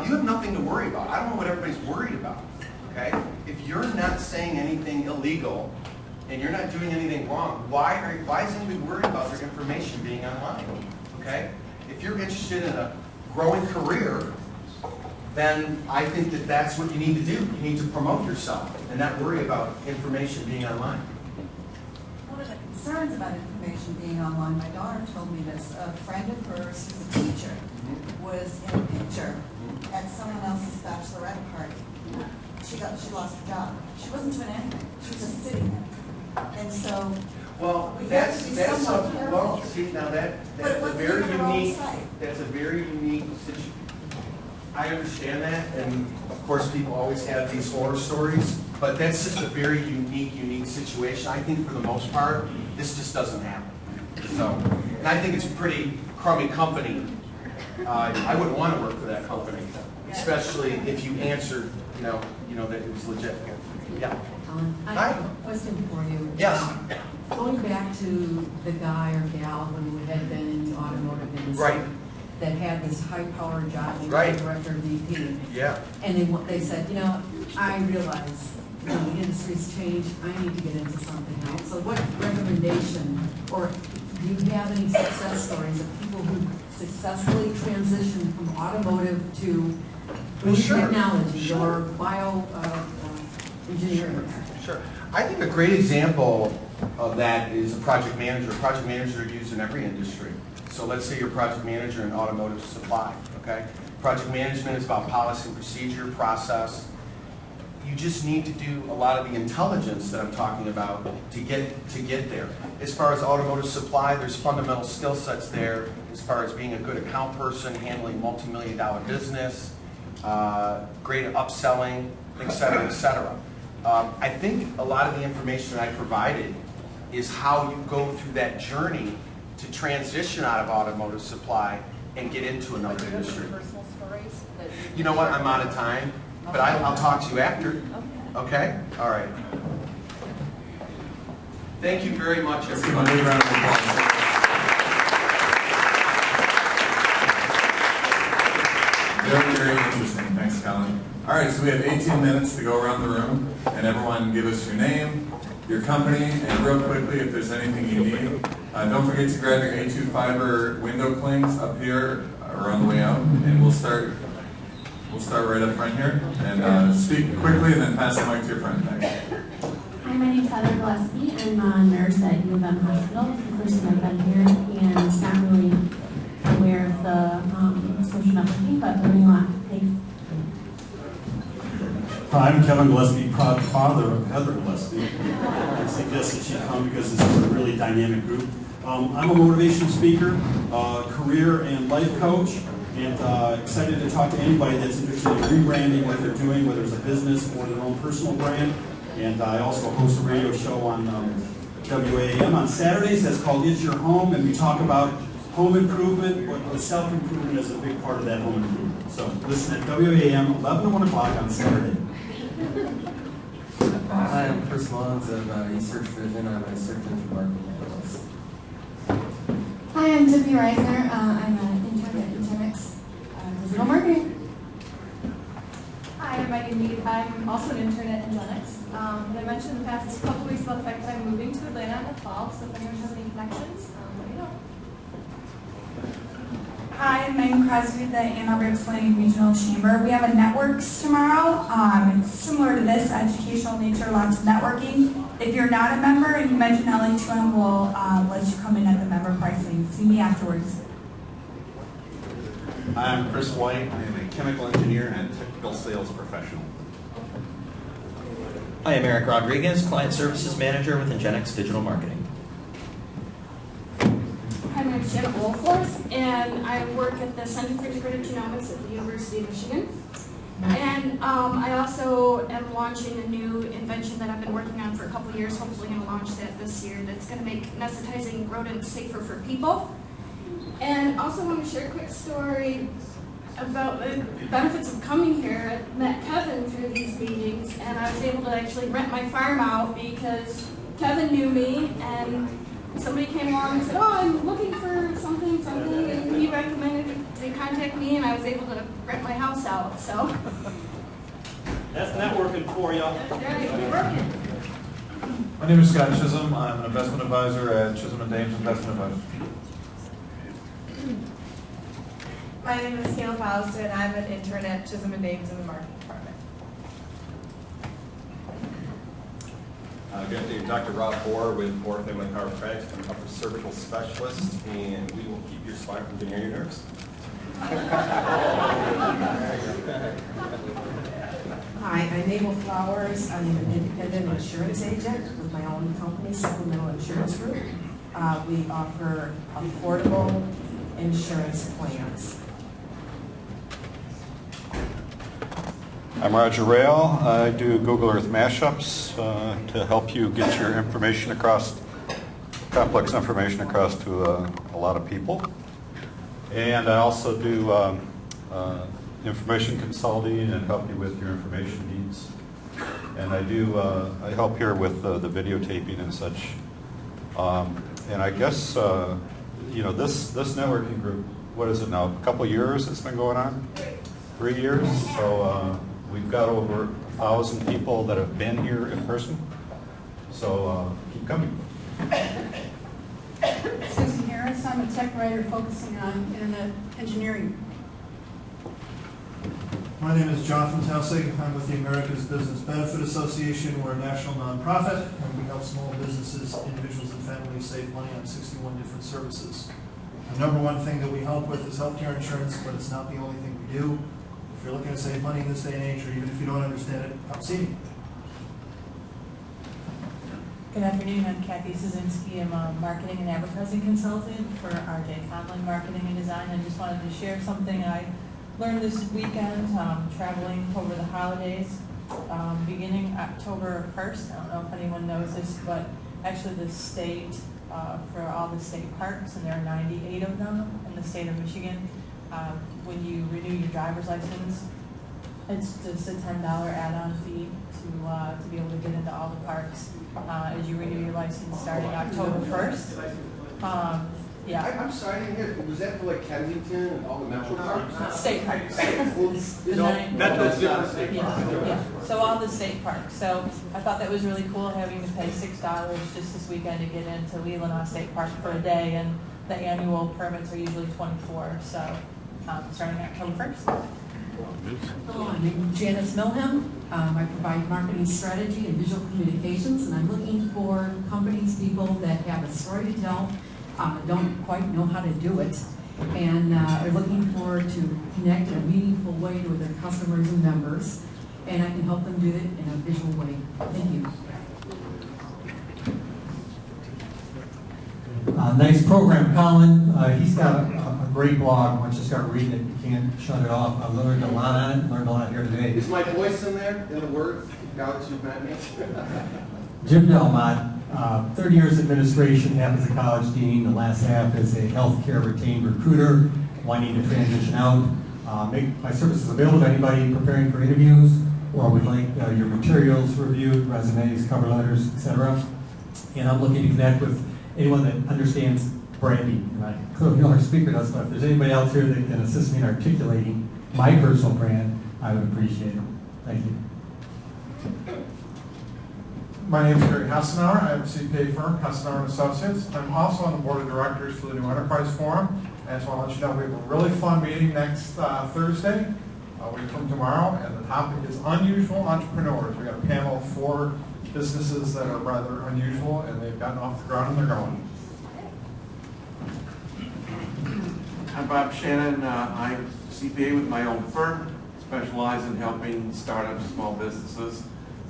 you have nothing to worry about. I don't know what everybody's worried about, okay? If you're not saying anything illegal, and you're not doing anything wrong, why is anybody worried about their information being online, okay? If you're interested in a growing career, then I think that that's what you need to do. You need to promote yourself and not worry about information being online. One of the concerns about information being online, my daughter told me this, a friend of hers who's a teacher was in a picture at someone else's bachelorette party. She lost her job. She wasn't doing anything. She was just sitting there. And so, Well, we have that's to be that's somewhat a, careful. well, see now But that's it a wasn't very even our own unique. site. That's a very unique situation. I understand that, and of course, people always have these horror stories, but that's just a very unique situation. I think for the most part, this just doesn't happen. So, and I think it's a pretty crummy company. I wouldn't want to work for that company, especially if you answered, you know that it was legit. Yeah. Collin, I Hi. have a question for you. Yes. Going back to the guy or gal who had been in the automotive industry. Right. That had this high-powered job, maybe Right. director, VP. Yeah. And they said, I realize, the industry's changed, I need to get into something else. So what recommendation, or do you have any success stories of people who successfully transitioned from automotive to Well, new sure. technology Sure. or bio engineering? Sure. I think a great example of that is a project manager. Project managers are used in every industry. So let's say you're a project manager in automotive supply, okay? Project management is about policy and procedure, process. You just need to do a lot of the intelligence that I'm talking about to get there. As far as automotive supply, there's fundamental skill sets there as far as being a good account person, handling multi-million-dollar business, great at upselling, et cetera, et cetera. I think a lot of the information I provided is how you go through that journey to transition out of automotive supply and get into another industry. Personal stories that You know what, I'm out of time, but I'll talk to you after. Okay? All right. Thank you very much, Let's give a everybody. big round of applause. Very interesting. Thanks, Collin. All right, so we have 18 minutes to go around the room, and everyone give us your name, your company, and real quickly, if there's anything you need. Don't forget to grab your A2 fiber window clings up here or on the way out, and we'll start right up front here, and speak quickly, and then pass the mic to your friend. Thanks. Hi, my name's Heather Gillespie. I'm a nurse at U of M Hospital. It's the first time I've been here, and not really aware of the social networking, but learning a lot. Thanks. Hi, I'm Kevin Gillespie, proud father of Heather Gillespie. I suggested she come because this is a really dynamic group. I'm a motivation speaker, career and life coach, and excited to talk to anybody that's interested in rebranding what they're doing, whether it's a business or their own personal brand. And I also host a radio show on WAAM on Saturdays that's called It's Your Home, and we talk about home improvement, but self-improvement is a big part of that home improvement. So listen at WAAM, 11 to 1 o'clock on Saturday. Hi, I'm Chris Mullins of eSearch Vision. I'm a search engine marketing analyst. Hi, I'm Tiffany Reisner. I'm an intern at Ingenix Digital Marketing. Hi, I'm Megan Mead. I'm also an intern at Ingenix. I mentioned in the past couple weeks about the fact that I'm moving to Atlanta in the fall, so if anyone has any connections, let me know. Hi, I'm Megan Crosby with the Ann Arbor Ypsilanti Regional Chamber. We have a networks tomorrow. It's similar to this, educational nature, lots of networking. If you're not a member and you mention LA2M, we'll let you come in at the member pricing. See me afterwards. I'm Chris White. I am a chemical engineer and technical sales professional. Hi, I'm Eric Rodriguez, Client Services Manager with Ingenix Digital Marketing. Hi, my name is Jenna Wolforth, and I work at the Center for Integrated Genomics at the University of Michigan. And I also am launching a new invention that I've been working on for a couple years, hopefully going to launch that this year, that's going to make anesthetizing rodents safer for people. And also want to share a quick story about the benefits of coming here. I met Kevin through these meetings, and I was able to actually rent my farm out because Kevin knew me, and somebody came along and said, oh, I'm looking for something, and he recommended they contact me, and I was able to rent my house out, so. That's networking for you. That's right, we're working. My name is Scott Chisholm. I'm an investment advisor at Chisholm & Dames Investment Advisors. My name is Caleb Hollister, and I'm an intern at Chisholm & Davis in the marketing department. Good afternoon, Dr. Rob Bohr with Bohr Family Chiropractic. I'm an upper cervical specialist, and we will keep your spine from getting on your nerves. Hi, I'm Mabel Flowers. I'm an independent insurance agent with my own company, Supplemental Insurance Group. We offer affordable insurance plans. I'm Roger Rail. I do Google Earth mashups to help you get your information across, complex information across to a lot of people. And I also do information consulting and help you with your information needs. And I help here with the videotaping and such. And I guess, this networking group, what is it now, a couple years it's been going on? 3 years? So we've got over 1,000 people that have been here in person. So keep coming. Susan Harris, I'm a tech writer focusing on internet engineering. My name is Jonathan Tausig. I'm with the America's Business Benefit Association. We're a national nonprofit, and we help small businesses, individuals, and families save money on 61 different services. The number one thing that we help with is healthcare insurance, but it's not the only thing we do. If you're looking to save money in this day and age, or even if you don't understand it, come see me. Good afternoon, I'm Kathy Szynski. I'm a marketing and advertising consultant for RJ Conlon Marketing and Design. I just wanted to share something I learned this weekend, traveling over the holidays, beginning October 1st. I don't know if anyone knows this, but actually the state, for all the state parks, and there are 98 of them in the state of Michigan, when you renew your driver's license, it's just a $10 add-on fee to be able to get into all the parks as you renew your license starting October 1st. Yeah. I'm sorry, I didn't hear. Was that for like Kensington and all the metro parks? State parks. Metro's not a state park. Yeah. So all the state parks. So I thought that was really cool, having to pay $6 just this weekend to get into Leelanau State Park for a day, and the annual permits are usually $24. So starting October 1st. Hello, I'm Janice Milham. I provide marketing strategy and visual communications, and I'm looking for companies, people that have a story to tell, don't quite know how to do it, and are looking forward to connect in a meaningful way with their customers and members, and I can help them do it in a visual way. Thank you. Nice program, Collin. He's got a great blog. Once you start reading it, you can't shut it off. I learned a lot on it, learned a lot here today. Is my voice in there, in the words? Now that you've met me? Jim Delmont, 30 years administration, half as a college dean, the last half as a healthcare retained recruiter, wanting to transition out. Make my services available to anybody preparing for interviews, or would like your materials reviewed, resumes, cover letters, etc. And I'm looking to connect with anyone that understands branding. And I clearly know our speaker does, but if there's anybody else here that can assist me in articulating my personal brand, I would appreciate it. Thank you. My name is Gary Hassenauer. I have a CPA firm, Hassenauer & Associates. I'm also on the board of directors for the New Enterprise Forum. And I just want to let you know we have a really fun meeting next Thursday, a week from tomorrow, and the topic is unusual entrepreneurs. We got a panel of 4 businesses that are rather unusual, and they've gotten off the ground and they're going. I'm Bob Shannon. I'm CPA with my own firm, specialize in helping startups, small businesses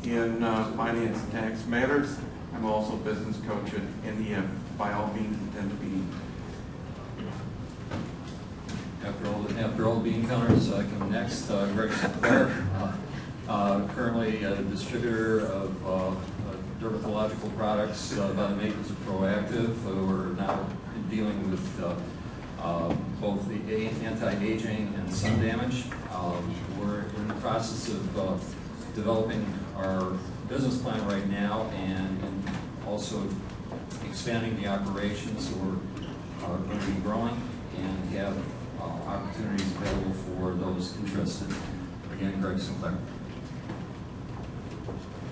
in finance and tax matters. I'm also a business coach at NEF. By all means, intend to be. After all the bean counters come next. Greg Sinclair, currently a distributor of dermatological products by the makers of Proactive. We're now dealing with both the anti-aging and sun damage. We're in the process of developing our business plan right now and also expanding the operations. So we're going to be growing and have opportunities available for those interested. Again, Greg Sinclair.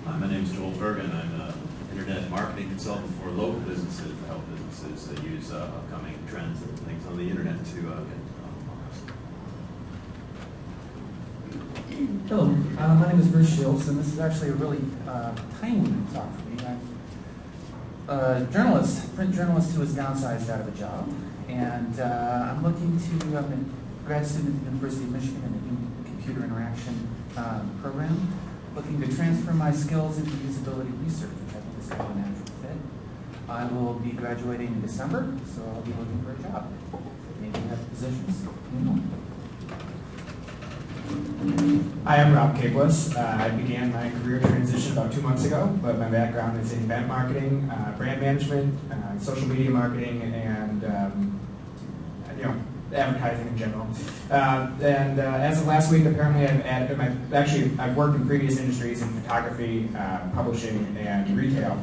My name is Joel Bergen. I'm an internet marketing consultant for local businesses to help businesses use upcoming trends and things on the internet to get Hello, my name is Bruce Shields, and this is actually a really timely talk for me. I'm a journalist, print journalist who was downsized out of a job, and I'm looking to, I'm a grad student at the University of Michigan in the Computer Interaction program, looking to transfer my skills into usability research, which I think is kind of a natural fit. I will be graduating in December, so I'll be looking for a job. Maybe you have positions. Hi, I'm Rob Kiglis. I began my career transition about 2 months ago, but my background is in event marketing, brand management, social media marketing, and advertising in general. As of last week, apparently I've worked in previous industries in photography, publishing, and retail.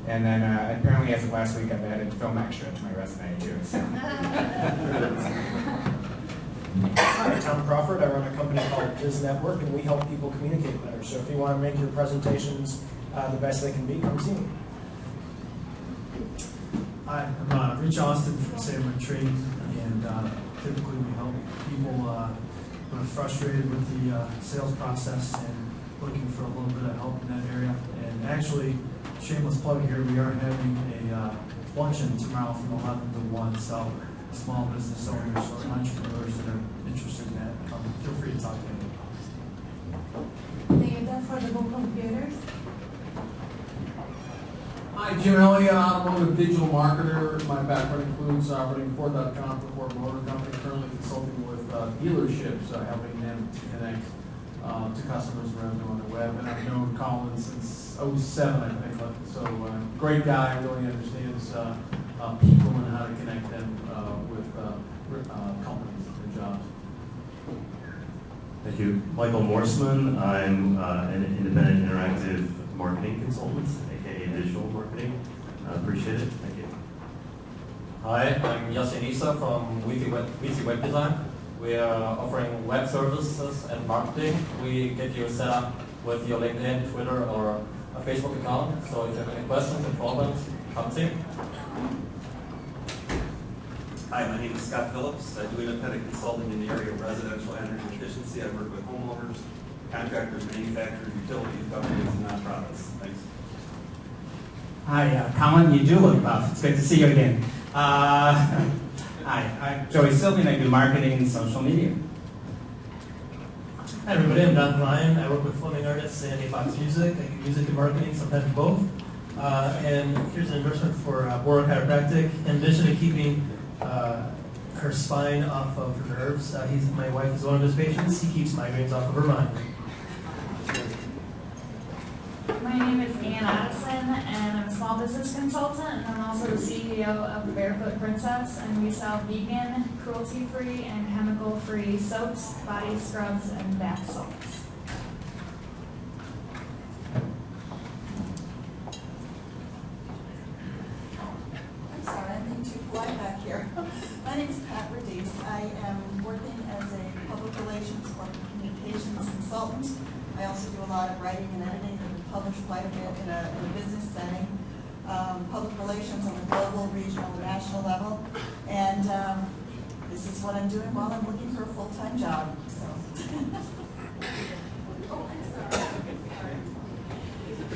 And then apparently as of last week, I've added film extra to my resume too. So. Hi, Tom Crawford. I run a company called Biz Network, and we help people communicate better. So if you want to make your presentations the best they can be, come see me. Hi, I'm Rich Austin from Salmon Trading, and typically we help people who are frustrated with the sales process and looking for a little bit of help in that area. And actually, shameless plug here, we are having a luncheon tomorrow from 11 to 1, so small business owners or entrepreneurs that are interested in that, feel free to talk to me. The affordable computers. Hi, Jim Elliott, automotive digital marketer. My background includes operating Ford.com for Ford Motor Company, currently consulting with dealerships, helping them to connect to customers and revenue on the web. And I've known Collin since 2007, I think. So great guy, really understands people and how to connect them with companies and jobs. Thank you. Michael Morseman. I'm an independent interactive marketing consultant, aka digital marketing. Appreciate it. Thank you. Hi, I'm Yasin Isa from Weezy Web Design. We are offering web services and marketing. We get you set up with your LinkedIn, Twitter, or a Facebook account. So if you have any questions or problems, come see. Hi, my name is Scott Phillips. I do independent consulting in the area of residential energy efficiency. I work with homeowners, contractors, manufacturers, utilities, companies, and nonprofits. Thanks. Hi, Collin, you do look buff. It's good to see you again. Hi, I'm Joey Sylvian. I do marketing and social media. Hi everybody, I'm Don Ryan. I work with Fleming Artists and Fox Music. I do music and marketing, sometimes both. And here's an endorsement for Arbor Chiropractic. In addition to keeping her spine off of her nerves, my wife is one of his patients. He keeps migraines off of her mind. My name is Ann Addison, and I'm a small business consultant, and I'm also the CEO of the Barefoot Princess, and we sell vegan, cruelty-free, and chemical-free soaps, body scrubs, and bath salts. I'm sorry, I'm being too polite back here. My name is Pat Radice. I am working as a public relations or communications consultant. I also do a lot of writing and editing and publish quite a bit in a business setting, public relations on the global, regional, and national level. And this is what I'm doing while I'm looking for a full-time job. So.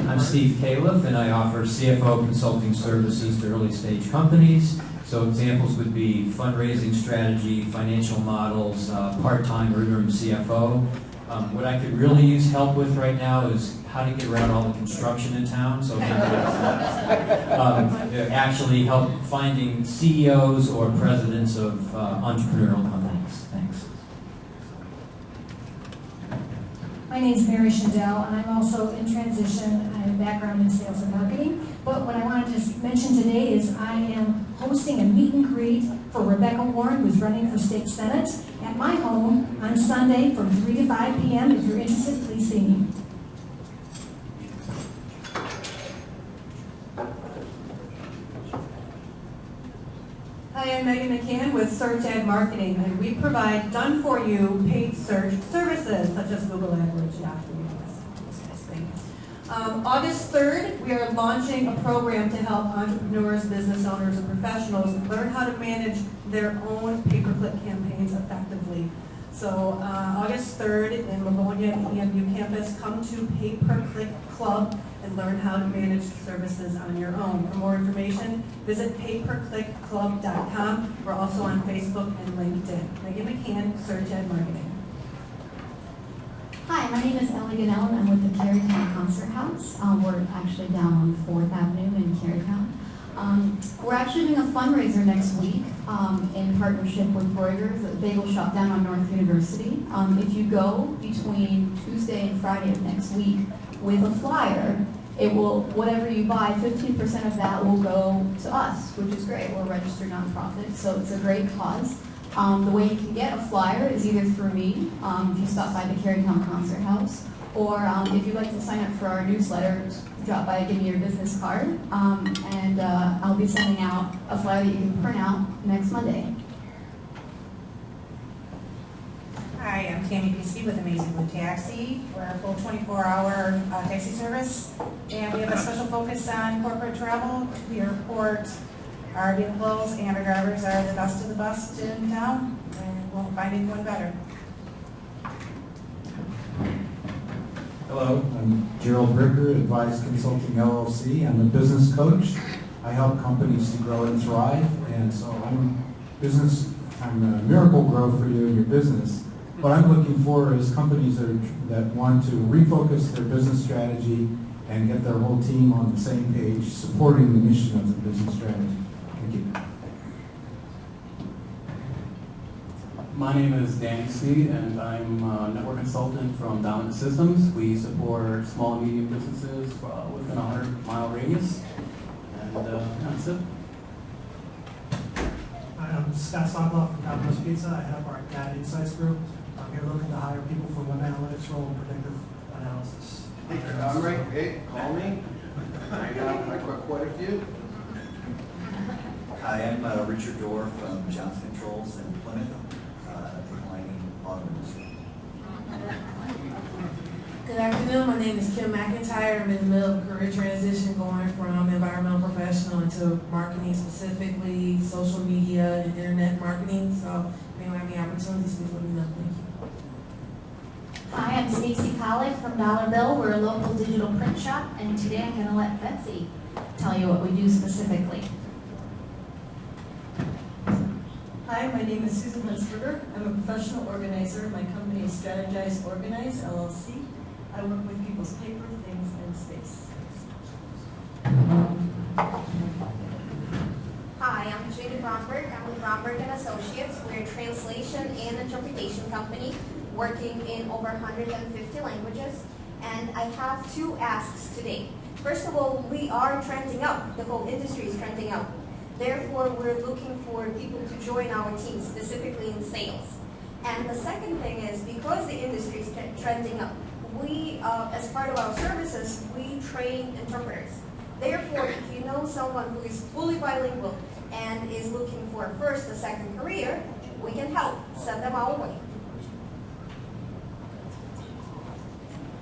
I'm Steve Califf, and I offer CFO consulting services to early stage companies. So examples would be fundraising strategy, financial models, part-time or interim CFO. What I could really use help with right now is how to get around all the construction in town. So actually help finding CEOs or presidents of entrepreneurial companies. Thanks. My name is Mary Shindell, and I'm also in transition. I have a background in sales and marketing. But what I wanted to mention today is I am hosting a meet and greet for Rebecca Warren, who's running for state senate, at my home on Sunday from 3 to 5 p.m. If you're interested, please see me. Hi, I'm Megan McCann with Search Ad Marketing, and we provide done-for-you paid search services such as Google AdWords, Yahoo, those kinds of things. August 3rd, we are launching a program to help entrepreneurs, business owners, and professionals learn how to manage their own pay-per-click campaigns effectively. So August 3rd in Livonia at the EMU campus, come to Pay-Per-Click Club and learn how to manage services on your own. For more information, visit payperclickclub.com. We're also on Facebook and LinkedIn. Megan McCann, Search Ed Marketing. Hi, my name is Ellie Ganell, and I'm with the Carytown Concert House. We're actually down on 4th Avenue in Carytown. We're actually doing a fundraiser next week in partnership with Broigers, a bagel shop down on North University. If you go between Tuesday and Friday of next week with a flyer, it will, whatever you buy, 15% of that will go to us, which is great. We're a registered nonprofit, so it's a great cause. The way you can get a flyer is either through me, if you stop by the Carytown Concert House, or if you'd like to sign up for our newsletter, drop by and give me your business card, and I'll be sending out a flyer that you can print out next Monday. Hi, I'm Tammy Peasky with Amazing Blue Taxi. We're a full 24-hour taxi service, and we have a special focus on corporate travel to the airport. Our vehicles and our drivers are the best of the best in town, and won't find anyone better. Hello, I'm Cheryl Bricker, Advice Consulting LLC. I'm a business coach. I help companies to grow and thrive, and so I'm a miracle grow for you and your business. What I'm looking for is companies that want to refocus their business strategy and get their whole team on the same page, supporting the mission of the business strategy. Thank you. My name is Danny C., and I'm a network consultant from Dominant Systems. We support small and medium businesses within a 100-mile radius, and that's it. Hi, I'm Scott Sokoloff from Domino's Pizza. I have our Data Insights group. I'm here looking to hire people for web analytics role and predictive analysis. All right, hey, call me. I got quite a few. Hi, I'm Richard Dorr from Johnson Controls in Plymouth, mining automobile. Good afternoon, my name is Kim McIntyre. I'm in the middle of a career transition going from environmental professional into marketing, specifically social media and internet marketing. So if anyone have any opportunities, please let me know. Thank you. Hi, I'm Stacy Collick from Dollar Bill. We're a local digital print shop, and today I'm going to let Betsy tell you what we do specifically. Hi, my name is Susan Hunsberger. I'm a professional organizer. My company is Strategize Organize, LLC. I work with people's paper, things, and space. Hi, I'm Jada Bromberg. I'm with Bromberg & Associates. We're a translation and interpretation company working in over 150 languages. And I have two asks today. First of all, we are trending up. The whole industry is trending up. Therefore, we're looking for people to join our team, specifically in sales. And the second thing is, because the industry is trending up, we, as part of our services, we train interpreters. Therefore, if you know someone who is fully bilingual and is looking for a first or second career, we can help. Send them our way.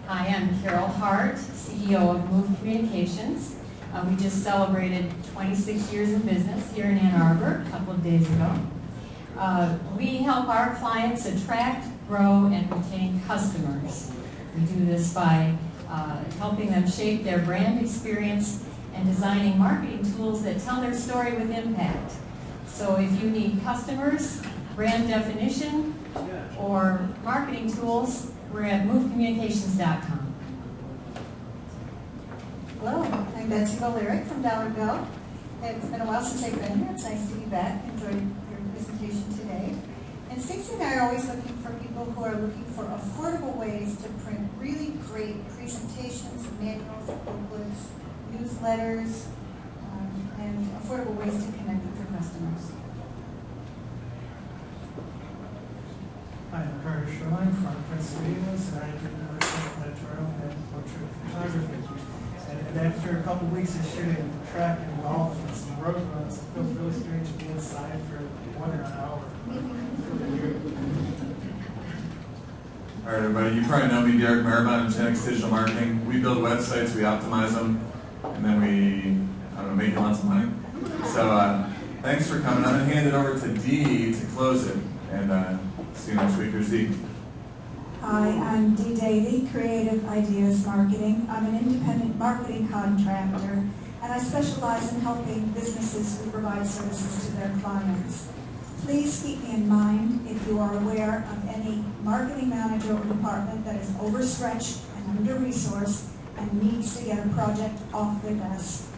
Hi, I'm Cheryl Hart, CEO of Move Communications. We just celebrated 26 years in business here in Ann Arbor a couple of days ago. We help our clients attract, grow, and retain customers. We do this by helping them shape their brand experience and designing marketing tools that tell their story with impact. So if you need customers, brand definition, or marketing tools, we're at movecommunications.com. Hello, I'm Betsy Bolerick from Dollar Bill. It's been a while since I've been here. It's nice to be back. Enjoyed your presentation today. And Stacy and I are always looking for people who are looking for affordable ways to print really great presentations, manuals, booklets, newsletters, and affordable ways to connect with your customers. Hi, I'm Carter Sherline from Prince Studios, and I do editorial and portrait photography. And after a couple weeks of shooting track and golf and some road runs, it feels really strange to be inside for more than an hour. All right, everybody, you probably know me, Derek Maribon, in Genix Digital Marketing. We build websites, we optimize them, and then we, I don't know, make lots of money. So thanks for coming. I'm going to hand it over to Dee to close it and See you next week. Here's Dee. Hi, I'm Dee Davey, Creative Ideas Marketing. I'm an independent marketing contractor, and I specialize in helping businesses who provide services to their clients. Please keep me in mind if you are aware of any marketing manager or department that is overstretched and under-resourced and needs to get a project off their desk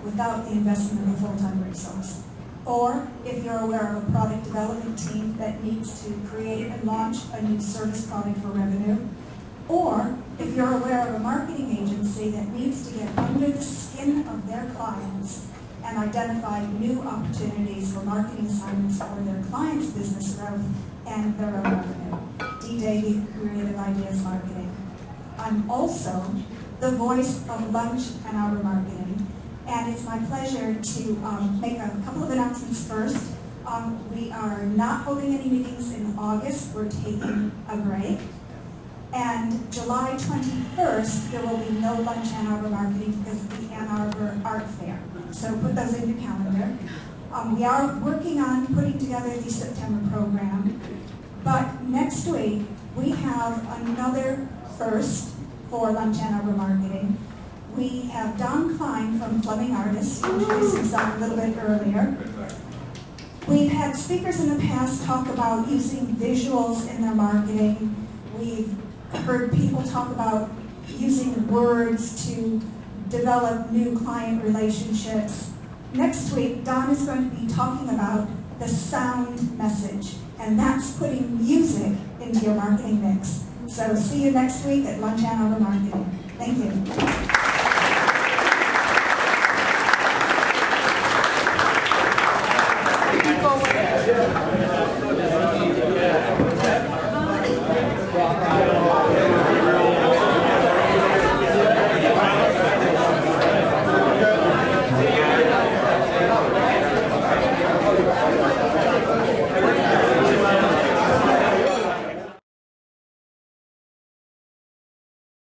without the investment of a full-time resource. Or if you're aware of a product development team that needs to create and launch a new service product for revenue. Or if you're aware of a marketing agency that needs to get under the skin of their clients and identify new opportunities for marketing assignments for their clients' business growth and their own revenue. Dee Davey, Creative Ideas Marketing. I'm also the voice of Lunch and Arbor Marketing, and it's my pleasure to make a couple of announcements first. We are not holding any meetings in August. We're taking a break. And July 21st, there will be no Lunch and Arbor Marketing because of the Ann Arbor Art Fair. So put those in your calendar. We are working on putting together the September program. But next week, we have another first for Lunch and Arbor Marketing. We have Don Klein from Fleming Artists, who introduced himself a little bit earlier. We've had speakers in the past talk about using visuals in their marketing. We've heard people talk about using words to develop new client relationships. Next week, Don is going to be talking about the sound message, and that's putting music into your marketing mix. So see you next week at Lunch and Arbor Marketing. Thank you.